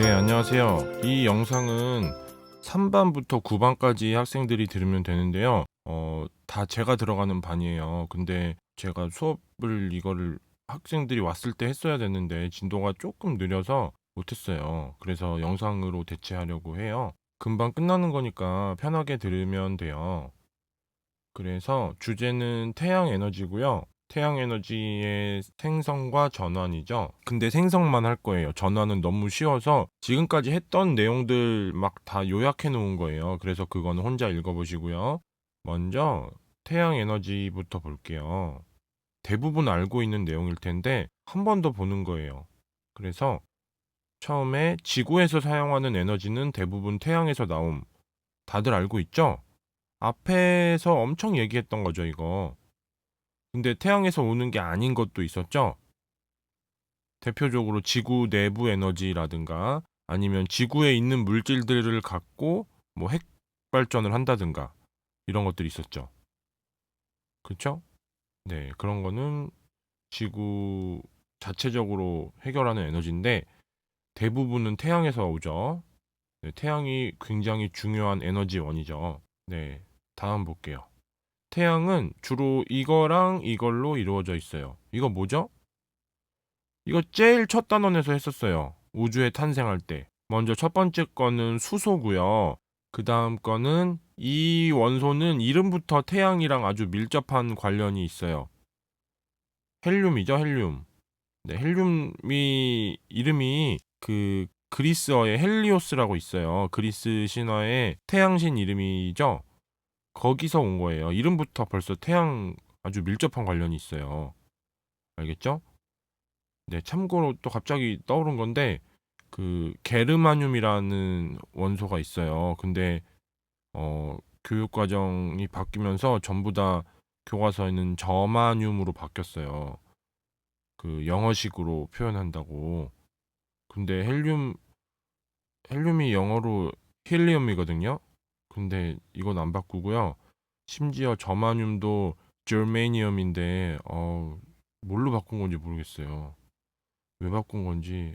네, 안녕하세요. 이 영상은 3반부터 9반까지 학생들이 들으면 되는데요. 다 제가 들어가는 반이에요. 근데 제가 수업을 이거를 학생들이 왔을 때 했어야 되는데 진도가 조금 느려서 못했어요. 그래서 영상으로 대체하려고 해요. 금방 끝나는 거니까 편하게 들으면 돼요. 그래서 주제는 태양 에너지고요. 태양 에너지의 생성과 전환이죠. 근데 생성만 할 거예요. 전환은 너무 쉬워서 지금까지 했던 내용들 막 다 요약해 놓은 거예요. 그래서 그거는 혼자 읽어보시고요. 먼저 태양 에너지부터 볼게요. 대부분 알고 있는 내용일 텐데 한 번 더 보는 거예요. 그래서 처음에 지구에서 사용하는 에너지는 대부분 태양에서 나옴. 다들 알고 있죠? 앞에서 엄청 얘기했던 거죠, 이거. 근데 태양에서 오는 게 아닌 것도 있었죠? 대표적으로 지구 내부 에너지라든가 아니면 지구에 있는 물질들을 갖고 뭐 핵 발전을 한다든가 이런 것들이 있었죠. 그렇죠? 네, 그런 거는 지구 자체적으로 해결하는 에너지인데 대부분은 태양에서 오죠. 네, 태양이 굉장히 중요한 에너지원이죠. 네, 다음 볼게요. 태양은 주로 이거랑 이걸로 이루어져 있어요. 이거 뭐죠? 이거 제일 첫 단원에서 했었어요. 우주에 탄생할 때. 먼저 첫 번째 거는 수소고요. 그 다음 거는 이 원소는 이름부터 태양이랑 아주 밀접한 관련이 있어요. 헬륨이죠, 헬륨. 네, 헬륨이 이름이 그 그리스어에 헬리오스라고 있어요. 그리스 신화의 태양신 이름이죠. 거기서 온 거예요. 이름부터 벌써 태양 아주 밀접한 관련이 있어요. 알겠죠? 네, 참고로 또 갑자기 떠오른 건데 그 게르마늄이라는 원소가 있어요. 근데 교육 과정이 바뀌면서 전부 다 교과서에는 저마늄으로 바뀌었어요. 그 영어식으로 표현한다고. 근데 헬륨이 영어로 힐리움이거든요. 근데 이건 안 바꾸고요. 심지어 저마늄도 germanium인데 뭘로 바꾼 건지 모르겠어요. 왜 바꾼 건지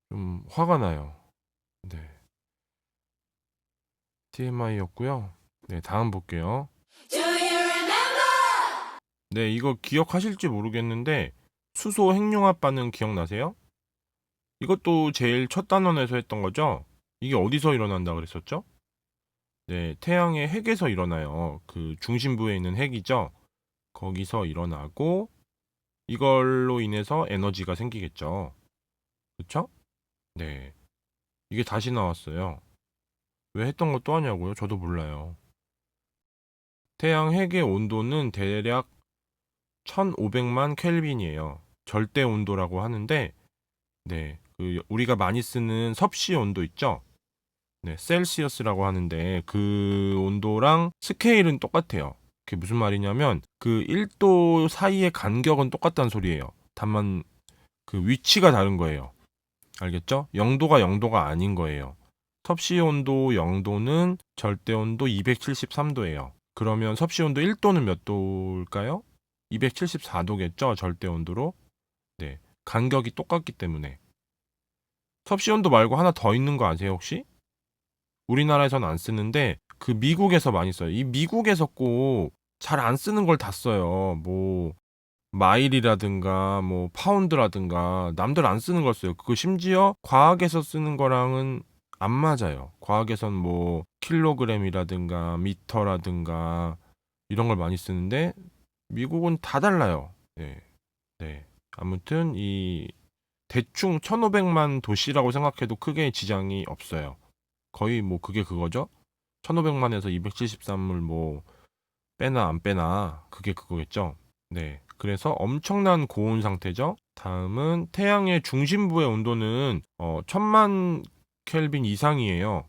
좀 화가 나요. 네, TMI였고요. 네, 다음 볼게요. 네, 이거 기억하실지 모르겠는데 수소 핵융합 반응 기억나세요? 이것도 제일 첫 단원에서 했던 거죠? 이게 어디서 일어난다 그랬었죠? 네, 태양의 핵에서 일어나요. 그 중심부에 있는 핵이죠. 거기서 일어나고 이걸로 인해서 에너지가 생기겠죠. 그쵸? 네, 이게 다시 나왔어요. 왜 했던 거 또 하냐고요? 저도 몰라요. 태양 핵의 온도는 대략 1500만 켈빈이에요. 절대 온도라고 하는데, 네, 그 우리가 많이 쓰는 섭씨 온도 있죠? 네, 셀시어스라고 하는데 그 온도랑 스케일은 똑같아요. 그게 무슨 말이냐면 그 1도 사이의 간격은 똑같다는 소리예요. 다만 그 위치가 다른 거예요. 알겠죠? 0도가 0도가 아닌 거예요. 섭씨 온도 0도는 절대 온도 273도예요. 그러면 섭씨 온도 1도는 몇 도일까요? 274도겠죠? 절대 온도로. 네. 간격이 똑같기 때문에. 섭씨 온도 말고 하나 더 있는 거 아세요, 혹시? 우리나라에선 안 쓰는데 그 미국에서 많이 써요. 이 미국에서 꼭 잘 안 쓰는 걸 다 써요. 뭐 마일이라든가 뭐 파운드라든가 남들 안 쓰는 걸 써요. 그거 심지어 과학에서 쓰는 거랑은 안 맞아요. 과학에선 뭐 킬로그램이라든가 미터라든가 이런 걸 많이 쓰는데 미국은 다 달라요. 네. 네. 아무튼 이 대충 1500만 도시라고 생각해도 크게 지장이 없어요. 거의 뭐 그게 그거죠. 1500만에서 273을 뭐 빼나 안 빼나 그게 그거겠죠. 네. 그래서 엄청난 고온 상태죠. 다음은 태양의 중심부의 온도는 1000만 켈빈 이상이에요.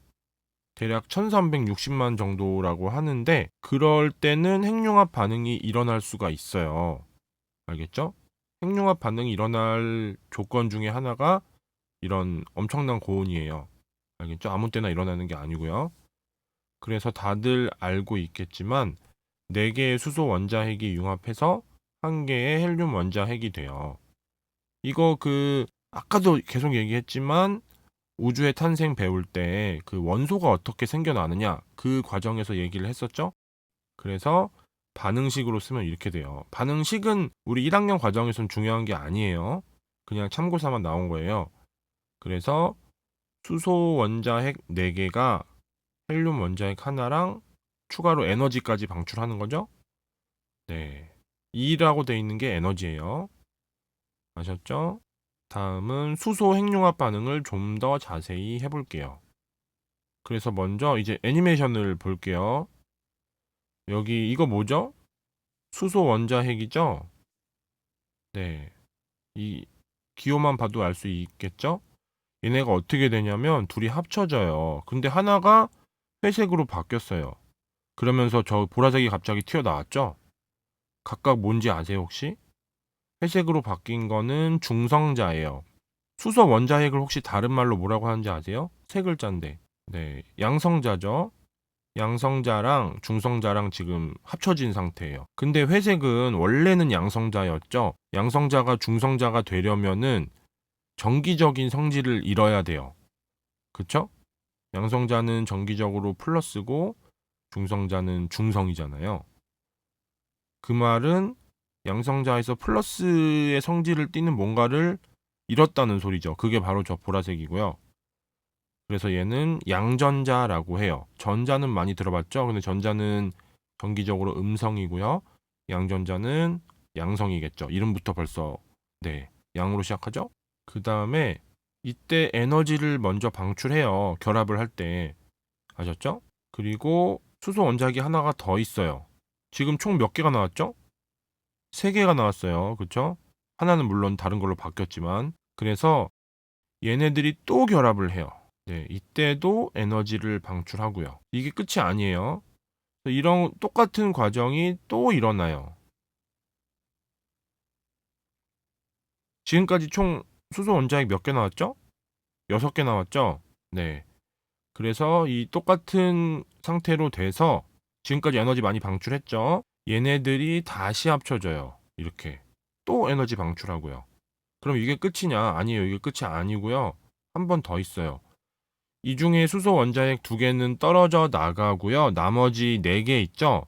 대략 1360만 정도라고 하는데 그럴 때는 핵융합 반응이 일어날 수가 있어요. 알겠죠? 핵융합 반응이 일어날 조건 중에 하나가 이런 엄청난 고온이에요. 알겠죠? 아무 때나 일어나는 게 아니고요. 그래서 다들 알고 있겠지만 4개의 수소 원자핵이 융합해서 1개의 헬륨 원자핵이 돼요. 이거 그 아까도 계속 얘기했지만 우주의 탄생 배울 때 그 원소가 어떻게 생겨나느냐 그 과정에서 얘기를 했었죠. 그래서 반응식으로 쓰면 이렇게 돼요. 반응식은 우리 1학년 과정에선 중요한 게 아니에요. 그냥 참고삼아 나온 거예요. 그래서 수소 원자핵 4개가 헬륨 원자핵 하나랑 추가로 에너지까지 방출하는 거죠. 네. E라고 돼 있는 게 에너지예요. 아셨죠? 다음은 수소 핵융합 반응을 좀 더 자세히 해볼게요. 그래서 먼저 이제 애니메이션을 볼게요. 여기 이거 뭐죠? 수소 원자핵이죠? 네. 이 기호만 봐도 알 수 있겠죠? 얘네가 어떻게 되냐면 둘이 합쳐져요. 근데 하나가 회색으로 바뀌었어요. 그러면서 저 보라색이 갑자기 튀어나왔죠? 각각 뭔지 아세요, 혹시? 회색으로 바뀐 거는 중성자예요. 수소 원자핵을 혹시 다른 말로 뭐라고 하는지 아세요? 세 글자인데. 네, 양성자죠. 양성자랑 중성자랑 지금 합쳐진 상태예요. 근데 회색은 원래는 양성자였죠. 양성자가 중성자가 되려면은 정기적인 성질을 잃어야 돼요. 그쵸? 양성자는 정기적으로 플러스고 중성자는 중성이잖아요. 그 말은 양성자에서 플러스의 성질을 띠는 뭔가를 잃었다는 소리죠. 그게 바로 저 보라색이고요. 그래서 얘는 양전자라고 해요. 전자는 많이 들어봤죠? 근데 전자는 정기적으로 음성이고요. 양전자는 양성이겠죠. 이름부터 벌써 네, 양으로 시작하죠? 그 다음에 이때 에너지를 먼저 방출해요. 결합을 할 때. 아셨죠? 그리고 수소 원자핵이 하나가 더 있어요. 지금 총 몇 개가 나왔죠? 3개가 나왔어요. 그쵸? 하나는 물론 다른 걸로 바뀌었지만. 그래서 얘네들이 또 결합을 해요. 네, 이때도 에너지를 방출하고요. 이게 끝이 아니에요. 이런 똑같은 과정이 또 일어나요. 지금까지 총 수소 원자핵 몇 개 나왔죠? 6개 나왔죠? 네. 그래서 이 똑같은 상태로 돼서 지금까지 에너지 많이 방출했죠? 얘네들이 다시 합쳐져요. 이렇게. 또 에너지 방출하고요. 그럼 이게 끝이냐? 아니에요. 이게 끝이 아니고요. 한 번 더 있어요. 이 중에 수소 원자핵 2개는 떨어져 나가고요. 나머지 4개 있죠?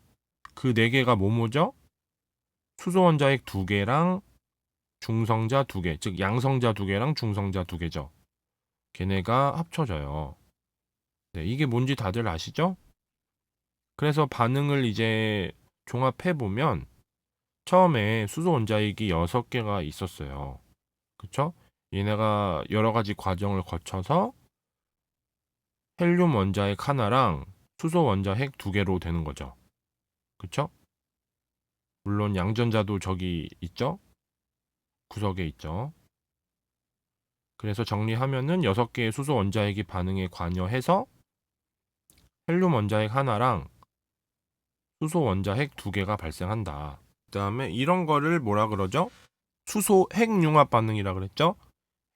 그 4개가 뭐뭐죠? 수소 원자핵 2개랑 중성자 2개, 즉 양성자 2개랑 중성자 2개죠. 걔네가 합쳐져요. 네, 이게 뭔지 다들 아시죠? 그래서 반응을 이제 종합해 보면 처음에 수소 원자핵이 6개가 있었어요. 그쵸? 얘네가 여러 가지 과정을 거쳐서 헬륨 원자핵 하나랑 수소 원자핵 2개로 되는 거죠. 그쵸? 물론 양전자도 저기 있죠? 구석에 있죠. 그래서 정리하면은 6개의 수소 원자핵이 반응에 관여해서 헬륨 원자핵 하나랑 수소 원자핵 2개가 발생한다. 그 다음에 이런 거를 뭐라 그러죠? 수소 핵융합 반응이라 그랬죠?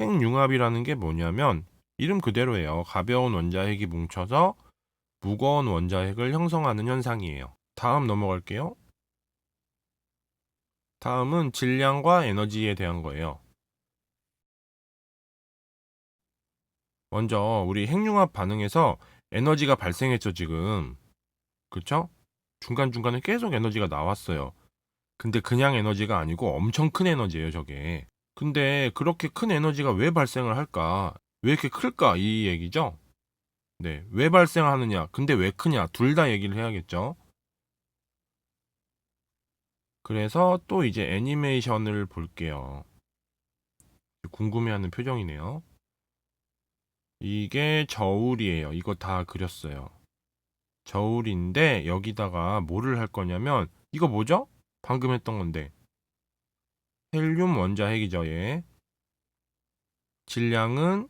핵융합이라는 게 뭐냐면 이름 그대로예요. 가벼운 원자핵이 뭉쳐서 무거운 원자핵을 형성하는 현상이에요. 다음 넘어갈게요. 다음은 질량과 에너지에 대한 거예요. 먼저 우리 핵융합 반응에서 에너지가 발생했죠, 지금. 그쵸? 중간중간에 계속 에너지가 나왔어요. 근데 그냥 에너지가 아니고 엄청 큰 에너지예요, 저게. 근데 그렇게 큰 에너지가 왜 발생을 할까? 왜 이렇게 클까? 이 얘기죠? 네. 왜 발생하느냐? 근데 왜 크냐? 둘 다 얘기를 해야겠죠? 그래서 또 이제 애니메이션을 볼게요. 궁금해하는 표정이네요. 이게 저울이에요. 이거 다 그렸어요. 저울인데 여기다가 뭐를 할 거냐면 이거 뭐죠? 방금 했던 건데 헬륨 원자핵이죠. 얘 질량은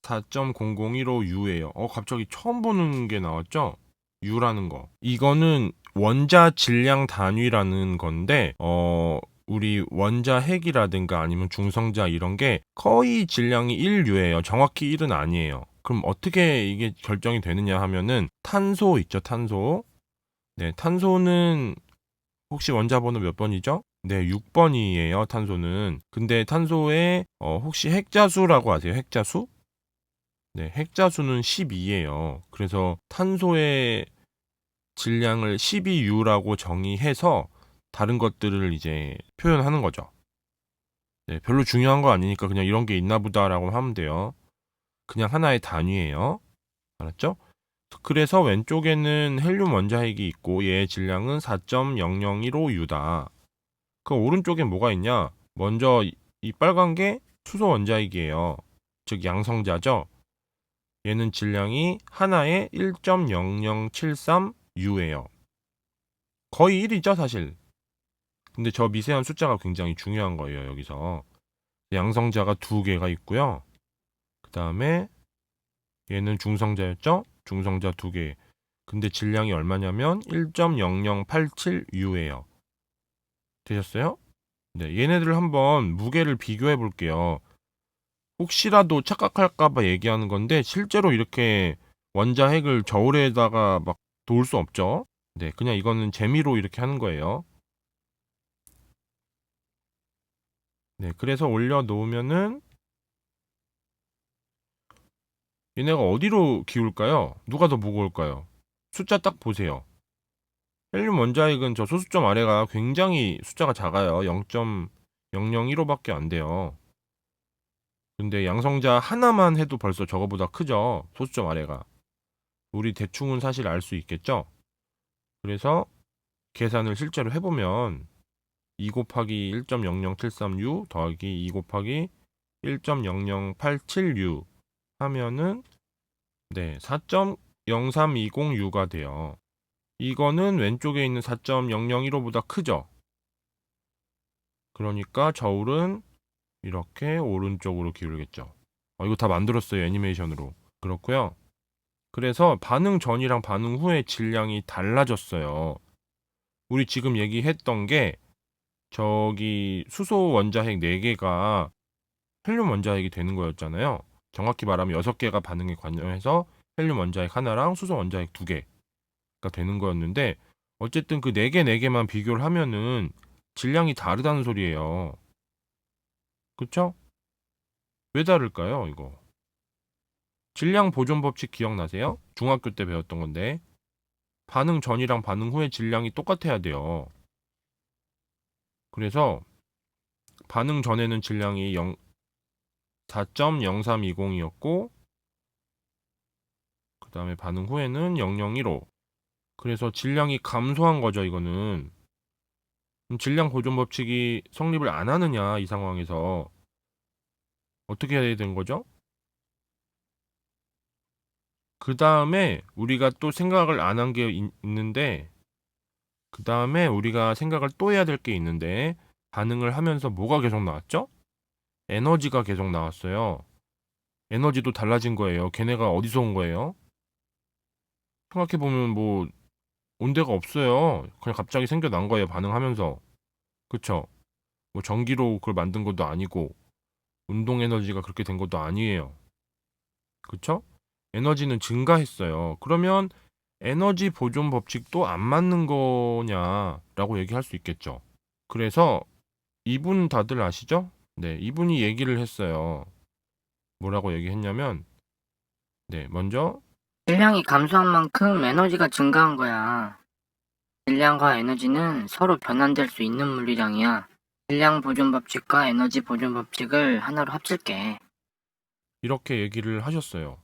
4.001호 U예요. 갑자기 처음 보는 게 나왔죠? U라는 거. 이거는 원자 질량 단위라는 건데 우리 원자핵이라든가 아니면 중성자 이런 게 거의 질량이 1U예요. 정확히 1은 아니에요. 그럼 어떻게 이게 결정이 되느냐 하면은 탄소 있죠, 탄소. 네, 탄소는 혹시 원자 번호 몇 번이죠? 네, 6번이에요, 탄소는. 근데 탄소에 혹시 핵자수라고 아세요? 핵자수? 네, 핵자수는 12예요. 그래서 탄소의 질량을 12U라고 정의해서 다른 것들을 이제 표현하는 거죠. 네, 별로 중요한 거 아니니까 그냥 이런 게 있나 보다라고 하면 돼요. 그냥 하나의 단위예요. 알았죠? 그래서 왼쪽에는 헬륨 원자핵이 있고 얘의 질량은 4.0015U다. 그 오른쪽엔 뭐가 있냐? 먼저 이 빨간 게 수소 원자핵이에요. 즉 양성자죠. 얘는 질량이 하나에 1.0073U예요. 거의 1이죠, 사실. 근데 저 미세한 숫자가 굉장히 중요한 거예요, 여기서. 양성자가 두 개가 있고요. 그 다음에 얘는 중성자였죠? 중성자 두 개. 근데 질량이 얼마냐면 1.0087U예요. 되셨어요? 네, 얘네들을 한번 무게를 비교해 볼게요. 혹시라도 착각할까봐 얘기하는 건데 실제로 이렇게 원자핵을 저울에다가 막 놓을 수 없죠. 네, 그냥 이거는 재미로 이렇게 하는 거예요. 네, 그래서 올려 놓으면은 얘네가 어디로 기울까요? 누가 더 무거울까요? 숫자 딱 보세요. 헬륨 원자핵은 저 소수점 아래가 굉장히 숫자가 작아요. 0.001호밖에 안 돼요. 근데 양성자 하나만 해도 벌써 저거보다 크죠. 소수점 아래가. 우리 대충은 사실 알 수 있겠죠? 그래서 계산을 실제로 해보면 2 곱하기 1.0073U 더하기 2 곱하기 1.0087U 하면은 네, 4.0320U가 돼요. 이거는 왼쪽에 있는 4.001호보다 크죠? 그러니까 저울은 이렇게 오른쪽으로 기울겠죠. 이거 다 만들었어요, 애니메이션으로. 그렇고요. 그래서 반응 전이랑 반응 후의 질량이 달라졌어요. 우리 지금 얘기했던 게 저기 수소 원자핵 4개가 헬륨 원자핵이 되는 거였잖아요. 정확히 말하면 6개가 반응에 관여해서 헬륨 원자핵 하나랑 수소 원자핵 2개가 되는 거였는데 어쨌든 그 4개 4개만 비교를 하면은 질량이 다르다는 소리예요. 그쵸? 왜 다를까요, 이거? 질량 보존 법칙 기억나세요? 중학교 때 배웠던 건데 반응 전이랑 반응 후의 질량이 똑같아야 돼요. 그래서 반응 전에는 질량이 4.0320이었고 그 다음에 반응 후에는 0.015. 그래서 질량이 감소한 거죠, 이거는. 그럼 질량 보존 법칙이 성립을 안 하느냐, 이 상황에서. 어떻게 해야 되는 거죠? 그 다음에 우리가 또 생각을 안 한 게 있는데, 그 다음에 우리가 생각을 또 해야 될 게 있는데, 반응을 하면서 뭐가 계속 나왔죠? 에너지가 계속 나왔어요. 에너지도 달라진 거예요. 걔네가 어디서 온 거예요? 생각해보면 뭐, 온 데가 없어요. 그냥 갑자기 생겨난 거예요, 반응하면서. 그쵸? 뭐 전기로 그걸 만든 것도 아니고 운동 에너지가 그렇게 된 것도 아니에요. 그쵸? 에너지는 증가했어요. 그러면 에너지 보존 법칙도 안 맞는 거냐라고 얘기할 수 있겠죠. 그래서 이분 다들 아시죠? 네, 이분이 얘기를 했어요. 뭐라고 얘기했냐면, 네, 먼저 질량이 감소한 만큼 에너지가 증가한 거야. 질량과 에너지는 서로 변환될 수 있는 물리량이야. 질량 보존 법칙과 에너지 보존 법칙을 하나로 합칠게. 이렇게 얘기를 하셨어요.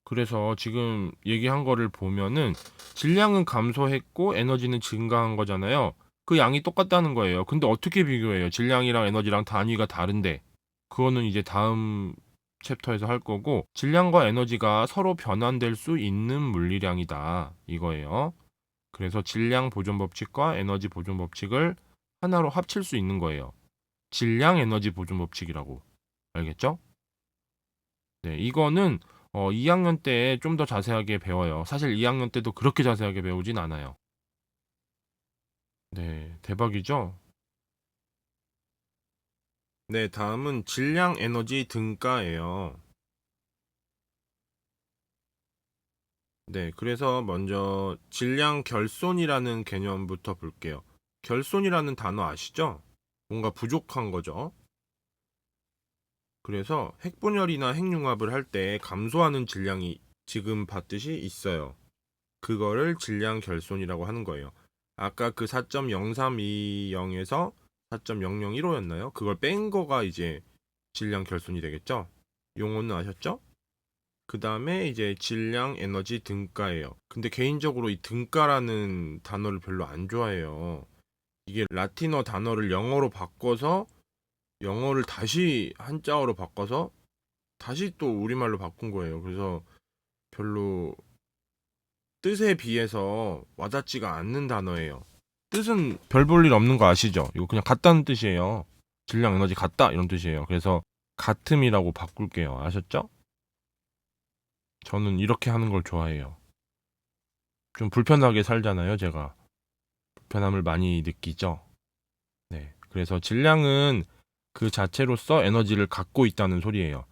그래서 지금 얘기한 거를 보면은 질량은 감소했고 에너지는 증가한 거잖아요. 그 양이 똑같다는 거예요. 근데 어떻게 비교해요? 질량이랑 에너지랑 단위가 다른데. 그거는 이제 다음 챕터에서 할 거고, 질량과 에너지가 서로 변환될 수 있는 물리량이다. 이거예요. 그래서 질량 보존 법칙과 에너지 보존 법칙을 하나로 합칠 수 있는 거예요. 질량 에너지 보존 법칙이라고. 알겠죠? 네, 이거는 2학년 때 좀 더 자세하게 배워요. 사실 2학년 때도 그렇게 자세하게 배우진 않아요. 네, 대박이죠? 네, 다음은 질량 에너지 등가예요. 네, 그래서 먼저 질량 결손이라는 개념부터 볼게요. 결손이라는 단어 아시죠? 뭔가 부족한 거죠. 그래서 핵분열이나 핵융합을 할 때 감소하는 질량이 지금 봤듯이 있어요. 그거를 질량 결손이라고 하는 거예요. 아까 그 4.0320에서 4.0015였나요? 그걸 뺀 거가 이제 질량 결손이 되겠죠? 용어는 아셨죠? 그 다음에 이제 질량 에너지 등가예요. 근데 개인적으로 이 등가라는 단어를 별로 안 좋아해요. 이게 라틴어 단어를 영어로 바꿔서 영어를 다시 한자어로 바꿔서 다시 또 우리말로 바꾼 거예요. 그래서 별로 뜻에 비해서 와닿지가 않는 단어예요. 뜻은 별 볼 일 없는 거 아시죠? 이거 그냥 같다는 뜻이에요. 질량 에너지 같다 이런 뜻이에요. 그래서 같음이라고 바꿀게요. 아셨죠? 저는 이렇게 하는 걸 좋아해요. 좀 불편하게 살잖아요, 제가. 불편함을 많이 느끼죠. 네. 그래서 질량은 그 자체로서 에너지를 갖고 있다는 소리예요.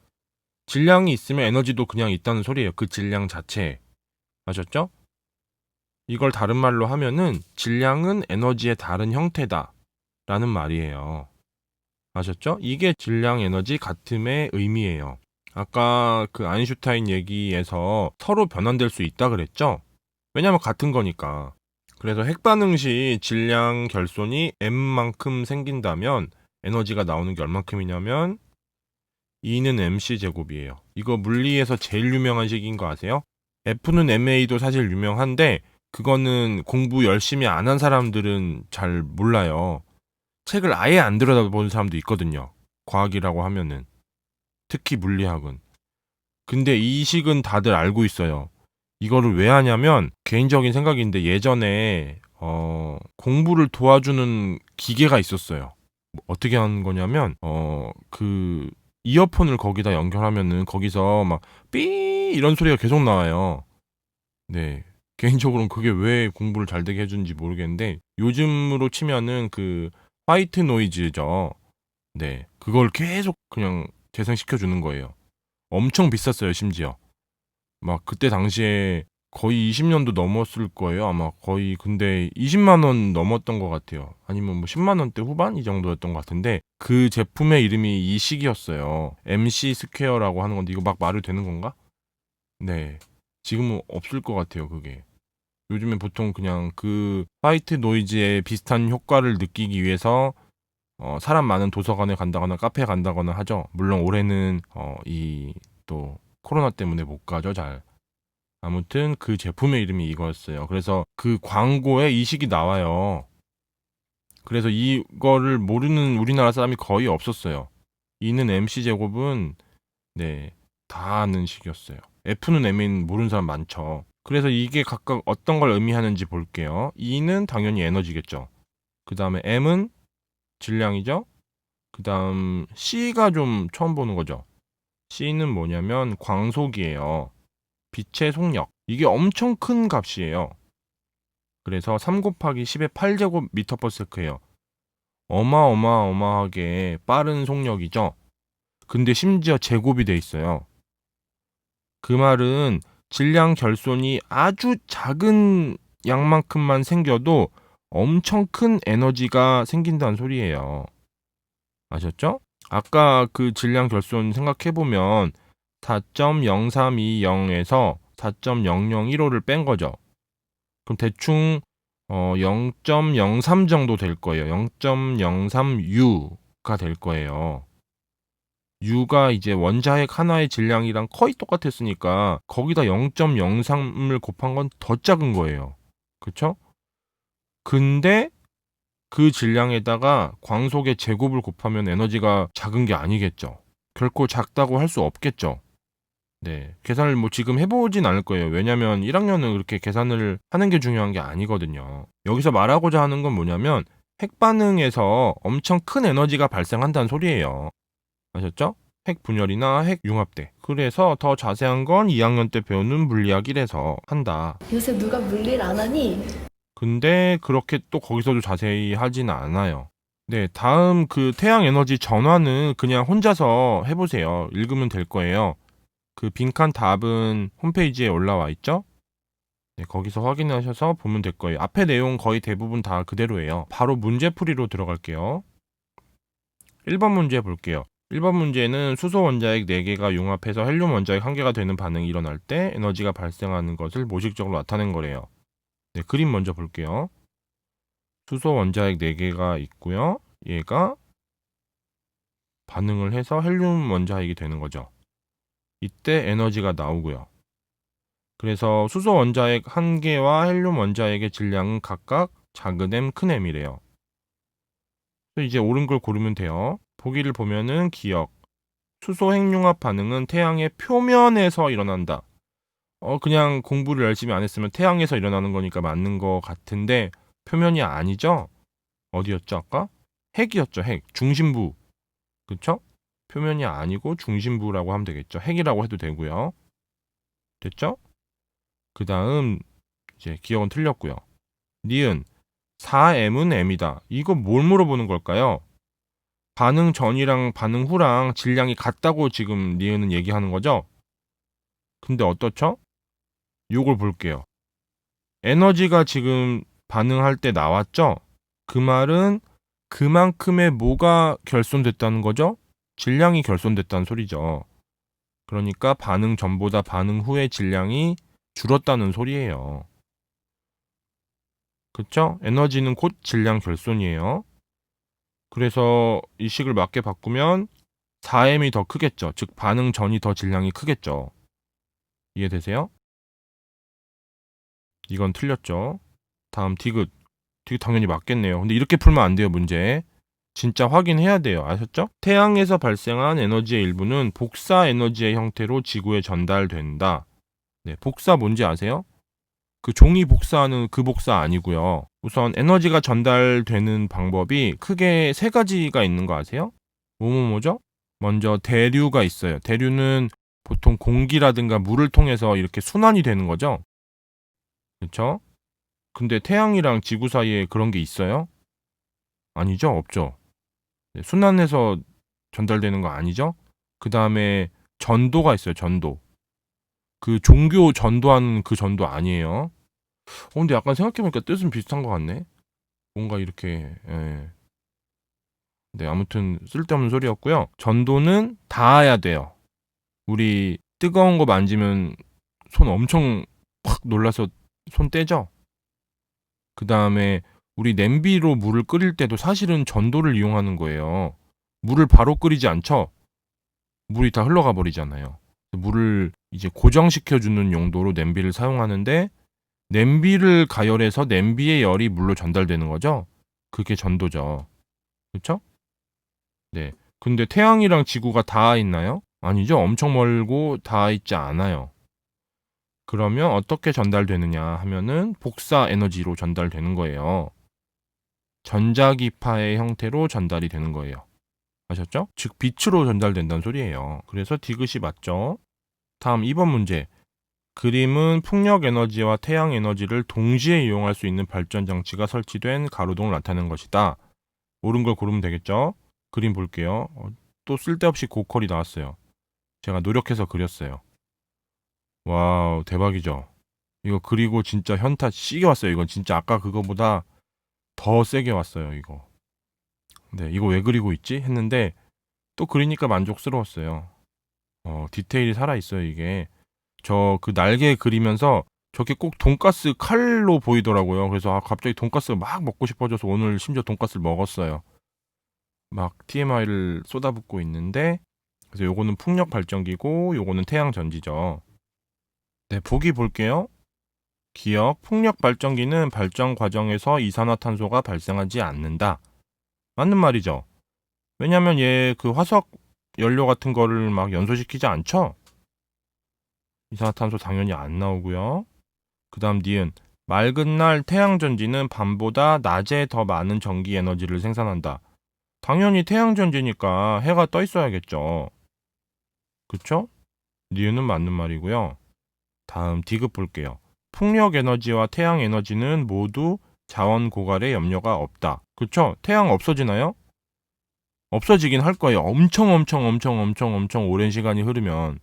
질량이 있으면 에너지도 그냥 있다는 소리예요. 그 질량 자체에. 아셨죠? 이걸 다른 말로 하면은 질량은 에너지의 다른 형태다 라는 말이에요. 아셨죠? 이게 질량 에너지 같음의 의미예요. 아까 그 아인슈타인 얘기에서 서로 변환될 수 있다 그랬죠? 왜냐면 같은 거니까. 그래서 핵반응 시 질량 결손이 m만큼 생긴다면 에너지가 나오는 게 얼만큼이냐면 E는 mc 제곱이에요. 이거 물리에서 제일 유명한 식인 거 아세요? F는 ma도 사실 유명한데 그거는 공부 열심히 안 한 사람들은 잘 몰라요. 책을 아예 안 들여다보는 사람도 있거든요. 과학이라고 하면은. 특히 물리학은. 근데 이 식은 다들 알고 있어요. 이거를 왜 하냐면 개인적인 생각인데 예전에 공부를 도와주는 기계가 있었어요. 어떻게 하는 거냐면 그 이어폰을 거기다 연결하면은 거기서 막 삐 이런 소리가 계속 나와요. 네. 개인적으로는 그게 왜 공부를 잘 되게 해주는지 모르겠는데 요즘으로 치면은 그 화이트 노이즈죠. 네. 그걸 계속 그냥 재생시켜 주는 거예요. 엄청 비쌌어요, 심지어. 막 그때 당시에 거의 20년도 넘었을 거예요. 아마 거의 근데 20만 원 넘었던 것 같아요. 아니면 뭐 10만 원대 후반 이 정도였던 것 같은데 그 제품의 이름이 이 식이었어요. MC 스퀘어라고 하는 건데 이거 막 말이 되는 건가? 네. 지금은 없을 것 같아요, 그게. 요즘에 보통 그냥 그 화이트 노이즈의 비슷한 효과를 느끼기 위해서 사람 많은 도서관에 간다거나 카페에 간다거나 하죠. 물론 올해는 이 또 코로나 때문에 못 가죠, 잘. 아무튼 그 제품의 이름이 이거였어요. 그래서 그 광고에 이 식이 나와요. 그래서 이거를 모르는 우리나라 사람이 거의 없었어요. 이는 MC 제곱은 네, 다 아는 식이었어요. F는 M인 모르는 사람 많죠. 그래서 이게 각각 어떤 걸 의미하는지 볼게요. E는 당연히 에너지겠죠. 그 다음에 M은 질량이죠. 그 다음 C가 좀 처음 보는 거죠. C는 뭐냐면 광속이에요. 빛의 속력. 이게 엄청 큰 값이에요. 그래서 3 곱하기 10의 8제곱미터/s예요. 어마어마하게 빠른 속력이죠. 근데 심지어 제곱이 돼 있어요. 그 말은 질량 결손이 아주 작은 양만큼만 생겨도 엄청 큰 에너지가 생긴다는 소리예요. 아셨죠? 아까 그 질량 결손 생각해보면 4.0320에서 4.0015를 뺀 거죠. 그럼 대충 0.03 정도 될 거예요. 0.03U가 될 거예요. U가 이제 원자핵 하나의 질량이랑 거의 똑같았으니까 거기다 0.03을 곱한 건 더 작은 거예요. 그쵸? 근데 그 질량에다가 광속의 제곱을 곱하면 에너지가 작은 게 아니겠죠. 결코 작다고 할 수 없겠죠. 네. 계산을 뭐 지금 해보진 않을 거예요. 왜냐면 1학년은 그렇게 계산을 하는 게 중요한 게 아니거든요. 여기서 말하고자 하는 건 뭐냐면 핵반응에서 엄청 큰 에너지가 발생한다는 소리예요. 아셨죠? 핵 분열이나 핵 융합 때. 그래서 더 자세한 건 2학년 때 배우는 물리학 1에서 한다. 요새 누가 물리를 안 하니? 근데 그렇게 또 거기서도 자세히 하진 않아요. 네, 다음 그 태양 에너지 전환은 그냥 혼자서 해보세요. 읽으면 될 거예요. 그 빈칸 답은 홈페이지에 올라와 있죠? 네, 거기서 확인하셔서 보면 될 거예요. 앞에 내용 거의 대부분 다 그대로예요. 바로 문제풀이로 들어갈게요. 1번 문제 볼게요. 1번 문제는 수소 원자핵 4개가 융합해서 헬륨 원자핵 1개가 되는 반응이 일어날 때 에너지가 발생하는 것을 모식적으로 나타낸 거래요. 네, 그림 먼저 볼게요. 수소 원자핵 4개가 있고요. 얘가 반응을 해서 헬륨 원자핵이 되는 거죠. 이때 에너지가 나오고요. 그래서 수소 원자핵 1개와 헬륨 원자핵의 질량은 각각 작은 m, 큰 m이래요. 이제 옳은 걸 고르면 돼요. 보기를 보면은 기억. 수소 핵융합 반응은 태양의 표면에서 일어난다. 그냥 공부를 열심히 안 했으면 태양에서 일어나는 거니까 맞는 거 같은데 표면이 아니죠? 어디였죠 아까? 핵이었죠, 핵. 중심부. 그쵸? 표면이 아니고 중심부라고 하면 되겠죠. 핵이라고 해도 되고요. 됐죠? 그 다음 이제 기억은 틀렸고요. 니은 4m은 m이다. 이거 뭘 물어보는 걸까요? 반응 전이랑 반응 후랑 질량이 같다고 지금 니은은 얘기하는 거죠? 근데 어떻죠? 요걸 볼게요. 에너지가 지금 반응할 때 나왔죠? 그 말은 그만큼의 뭐가 결손됐다는 거죠? 질량이 결손됐다는 소리죠. 그러니까 반응 전보다 반응 후의 질량이 줄었다는 소리예요. 그쵸? 에너지는 곧 질량 결손이에요. 그래서 이 식을 맞게 바꾸면 4m이 더 크겠죠. 즉 반응 전이 더 질량이 크겠죠. 이해되세요? 이건 틀렸죠. 다음 디귿. 디귿 당연히 맞겠네요. 근데 이렇게 풀면 안 돼요, 문제. 진짜 확인해야 돼요. 아셨죠? 태양에서 발생한 에너지의 일부는 복사 에너지의 형태로 지구에 전달된다. 네, 복사 뭔지 아세요? 그 종이 복사하는 그 복사 아니고요. 우선 에너지가 전달되는 방법이 크게 3가지가 있는 거 아세요? 뭐죠? 먼저 대류가 있어요. 대류는 보통 공기라든가 물을 통해서 이렇게 순환이 되는 거죠. 그렇죠? 근데 태양이랑 지구 사이에 그런 게 있어요? 아니죠? 없죠. 네, 순환해서 전달되는 거 아니죠? 그 다음에 전도가 있어요. 전도. 그 종교 전도하는 그 전도 아니에요. 근데 약간 생각해보니까 뜻은 비슷한 것 같네. 뭔가 이렇게, 예. 네, 아무튼 쓸데없는 소리였고요. 전도는 닿아야 돼요. 우리 뜨거운 거 만지면 손 엄청 확 놀라서 손 떼죠? 그 다음에 우리 냄비로 물을 끓일 때도 사실은 전도를 이용하는 거예요. 물을 바로 끓이지 않죠? 물이 다 흘러가 버리잖아요. 물을 이제 고정시켜주는 용도로 냄비를 사용하는데 냄비를 가열해서 냄비의 열이 물로 전달되는 거죠? 그게 전도죠. 그렇죠? 네. 근데 태양이랑 지구가 닿아 있나요? 아니죠. 엄청 멀고 닿아 있지 않아요. 그러면 어떻게 전달되느냐 하면은 복사 에너지로 전달되는 거예요. 전자기파의 형태로 전달이 되는 거예요. 아셨죠? 즉 빛으로 전달된다는 소리예요. 그래서 디귿이 맞죠? 다음 2번 문제. 그림은 풍력 에너지와 태양 에너지를 동시에 이용할 수 있는 발전 장치가 설치된 가로등을 나타내는 것이다. 옳은 걸 고르면 되겠죠? 그림 볼게요. 또 쓸데없이 고퀄이 나왔어요. 제가 노력해서 그렸어요. 와우, 대박이죠? 이거 그리고 진짜 현타 시게 왔어요. 이건 진짜 아까 그거보다 더 세게 왔어요, 이거. 네, 이거 왜 그리고 있지? 했는데 또 그리니까 만족스러웠어요. 디테일이 살아있어요, 이게. 저 그 날개 그리면서 저게 꼭 돈가스 칼로 보이더라고요. 그래서 갑자기 돈가스가 막 먹고 싶어져서 오늘 심지어 돈가스를 먹었어요. 막 TMI를 쏟아붓고 있는데 그래서 요거는 풍력 발전기고 요거는 태양 전지죠. 네, 보기 볼게요. 기억, 풍력 발전기는 발전 과정에서 이산화탄소가 발생하지 않는다. 맞는 말이죠. 왜냐면 얘 그 화석 연료 같은 거를 막 연소시키지 않죠? 이산화탄소 당연히 안 나오고요. 그 다음 니은 맑은 날 태양전지는 밤보다 낮에 더 많은 전기 에너지를 생산한다. 당연히 태양전지니까 해가 떠 있어야겠죠. 그쵸? 니은은 맞는 말이고요. 다음 디귿 볼게요. 풍력 에너지와 태양 에너지는 모두 자원 고갈에 염려가 없다. 그쵸? 태양 없어지나요? 없어지긴 할 거예요. 엄청 오랜 시간이 흐르면.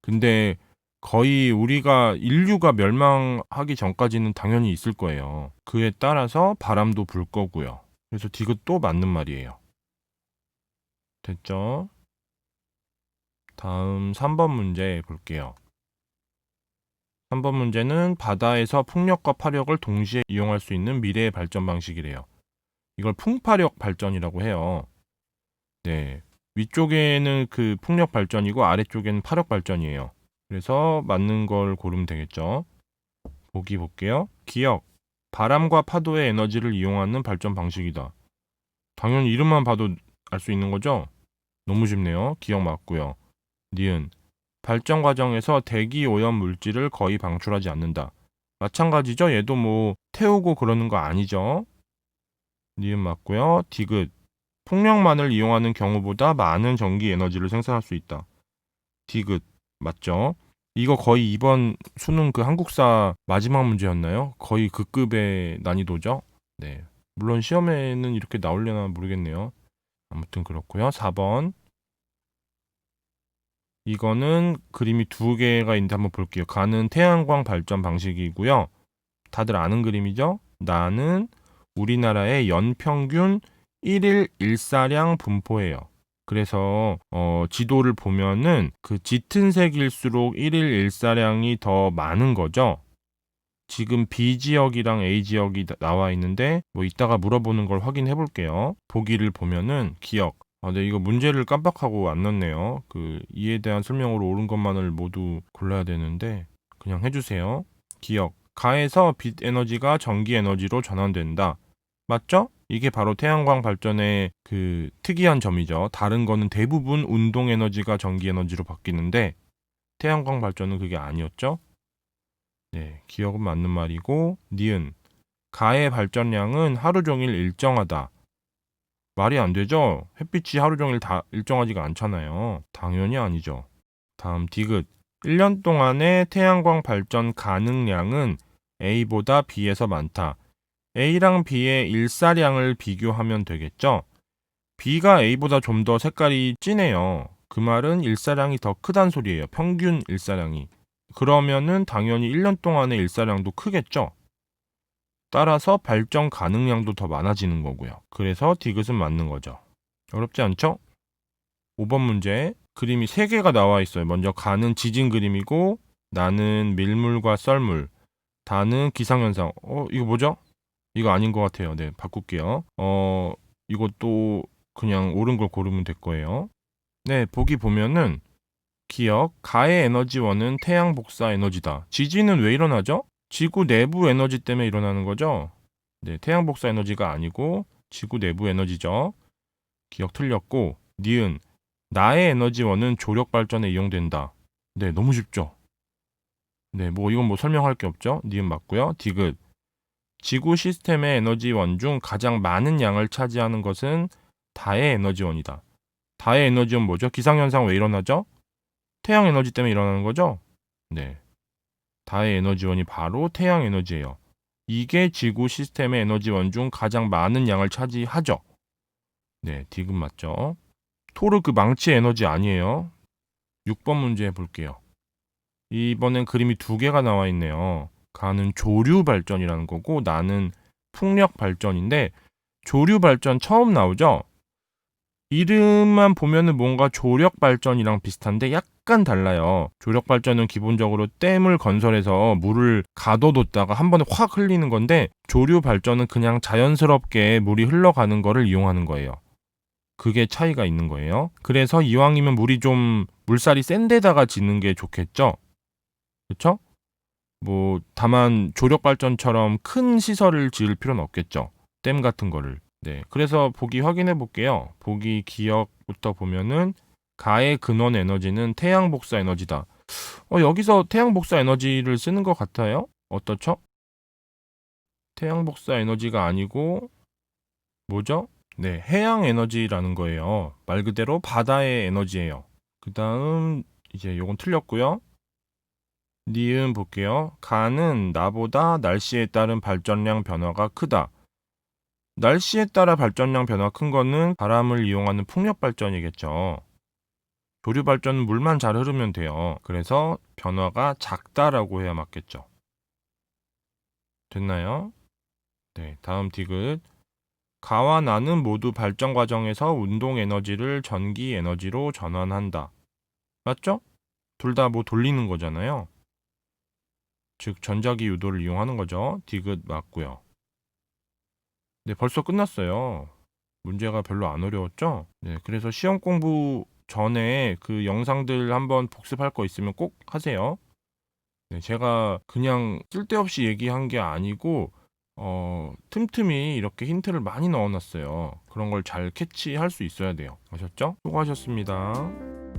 근데 거의 우리가 인류가 멸망하기 전까지는 당연히 있을 거예요. 그에 따라서 바람도 불 거고요. 그래서 디귿도 맞는 말이에요. 됐죠? 다음 3번 문제 볼게요. 3번 문제는 바다에서 풍력과 파력을 동시에 이용할 수 있는 미래의 발전 방식이래요. 이걸 풍파력 발전이라고 해요. 네. 위쪽에는 그 풍력 발전이고 아래쪽에는 파력 발전이에요. 그래서 맞는 걸 고르면 되겠죠. 보기 볼게요. 기억. 바람과 파도의 에너지를 이용하는 발전 방식이다. 당연히 이름만 봐도 알 수 있는 거죠? 너무 쉽네요. 기억 맞고요. 니은. 발전 과정에서 대기 오염 물질을 거의 방출하지 않는다. 마찬가지죠. 얘도 뭐 태우고 그러는 거 아니죠. 니은 맞고요. 디귿. 풍력만을 이용하는 경우보다 많은 전기 에너지를 생산할 수 있다. 디귿 맞죠? 이거 거의 이번 수능 그 한국사 마지막 문제였나요? 거의 그 급의 난이도죠? 네. 물론 시험에는 이렇게 나오려나 모르겠네요. 아무튼 그렇고요. 4번. 이거는 그림이 두 개가 있는데 한번 볼게요. 가는 태양광 발전 방식이고요. 다들 아는 그림이죠? 나는 우리나라의 연평균 1일 일사량 분포예요. 그래서 지도를 보면은 그 짙은 색일수록 1일 일사량이 더 많은 거죠. 지금 B 지역이랑 A 지역이 나와 있는데 뭐 이따가 물어보는 걸 확인해 볼게요. 보기를 보면은 기억. 네, 이거 문제를 깜빡하고 안 넣었네요. 그 이에 대한 설명으로 옳은 것만을 모두 골라야 되는데 그냥 해주세요. 기억. 가에서 빛 에너지가 전기 에너지로 전환된다. 맞죠? 이게 바로 태양광 발전의 그 특이한 점이죠. 다른 거는 대부분 운동 에너지가 전기 에너지로 바뀌는데 태양광 발전은 그게 아니었죠. 네, 기억은 맞는 말이고 니은. 가의 발전량은 하루 종일 일정하다. 말이 안 되죠? 햇빛이 하루 종일 다 일정하지가 않잖아요. 당연히 아니죠. 다음 디귿. 1년 동안의 태양광 발전 가능량은 A보다 B에서 많다. A랑 B의 일사량을 비교하면 되겠죠? B가 A보다 좀 더 색깔이 진해요. 그 말은 일사량이 더 크단 소리예요. 평균 일사량이. 그러면은 당연히 1년 동안의 일사량도 크겠죠? 따라서 발전 가능량도 더 많아지는 거고요. 그래서 디귿은 맞는 거죠. 어렵지 않죠? 5번 문제. 그림이 3개가 나와 있어요. 먼저 가는 지진 그림이고 나는 밀물과 썰물, 다는 기상현상. 이거 뭐죠? 이거 아닌 것 같아요. 네, 바꿀게요. 이것도 그냥 옳은 걸 고르면 될 거예요. 네, 보기 보면은 기억, 가의 에너지원은 태양 복사 에너지다. 지진은 왜 일어나죠? 지구 내부 에너지 때문에 일어나는 거죠? 네, 태양 복사 에너지가 아니고 지구 내부 에너지죠. 기억 틀렸고, 니은, 나의 에너지원은 조력 발전에 이용된다. 네, 너무 쉽죠? 네, 뭐 이건 뭐 설명할 게 없죠? 니은 맞고요. 디귿, 지구 시스템의 에너지원 중 가장 많은 양을 차지하는 것은 다의 에너지원이다. 다의 에너지원 뭐죠? 기상현상 왜 일어나죠? 태양 에너지 때문에 일어나는 거죠? 네. 다의 에너지원이 바로 태양 에너지예요. 이게 지구 시스템의 에너지원 중 가장 많은 양을 차지하죠. 네, 디귿 맞죠? 토르 그 망치 에너지 아니에요. 6번 문제 볼게요. 이번엔 그림이 2개가 나와 있네요. 가는 조류 발전이라는 거고 나는 풍력 발전인데 조류 발전 처음 나오죠? 이름만 보면은 뭔가 조력 발전이랑 비슷한데 약간 달라요. 조력 발전은 기본적으로 댐을 건설해서 물을 가둬뒀다가 한 번에 확 흘리는 건데 조류 발전은 그냥 자연스럽게 물이 흘러가는 거를 이용하는 거예요. 그게 차이가 있는 거예요. 그래서 이왕이면 물이 좀 물살이 센 데다가 짓는 게 좋겠죠? 그렇죠? 뭐 다만 조력 발전처럼 큰 시설을 지을 필요는 없겠죠. 댐 같은 거를. 네. 그래서 보기 확인해 볼게요. 보기 기억부터 보면은 가의 근원 에너지는 태양 복사 에너지다. 여기서 태양 복사 에너지를 쓰는 것 같아요. 어떻죠? 태양 복사 에너지가 아니고 뭐죠? 네, 해양 에너지라는 거예요. 말 그대로 바다의 에너지예요. 그다음 이제 요건 틀렸고요. 니은 볼게요. 가는 나보다 날씨에 따른 발전량 변화가 크다. 날씨에 따라 발전량 변화 큰 거는 바람을 이용하는 풍력 발전이겠죠. 조류 발전은 물만 잘 흐르면 돼요. 그래서 변화가 작다라고 해야 맞겠죠. 됐나요? 네, 다음 디귿. 가와 나는 모두 발전 과정에서 운동 에너지를 전기 에너지로 전환한다. 맞죠? 둘 다 뭐 돌리는 거잖아요. 즉 전자기 유도를 이용하는 거죠. 디귿 맞고요. 네, 벌써 끝났어요. 문제가 별로 안 어려웠죠? 네, 그래서 시험 공부 전에 그 영상들 한번 복습할 거 있으면 꼭 하세요. 네, 제가 그냥 쓸데없이 얘기한 게 아니고 틈틈이 이렇게 힌트를 많이 넣어놨어요. 그런 걸 잘 캐치할 수 있어야 돼요. 아셨죠? 수고하셨습니다.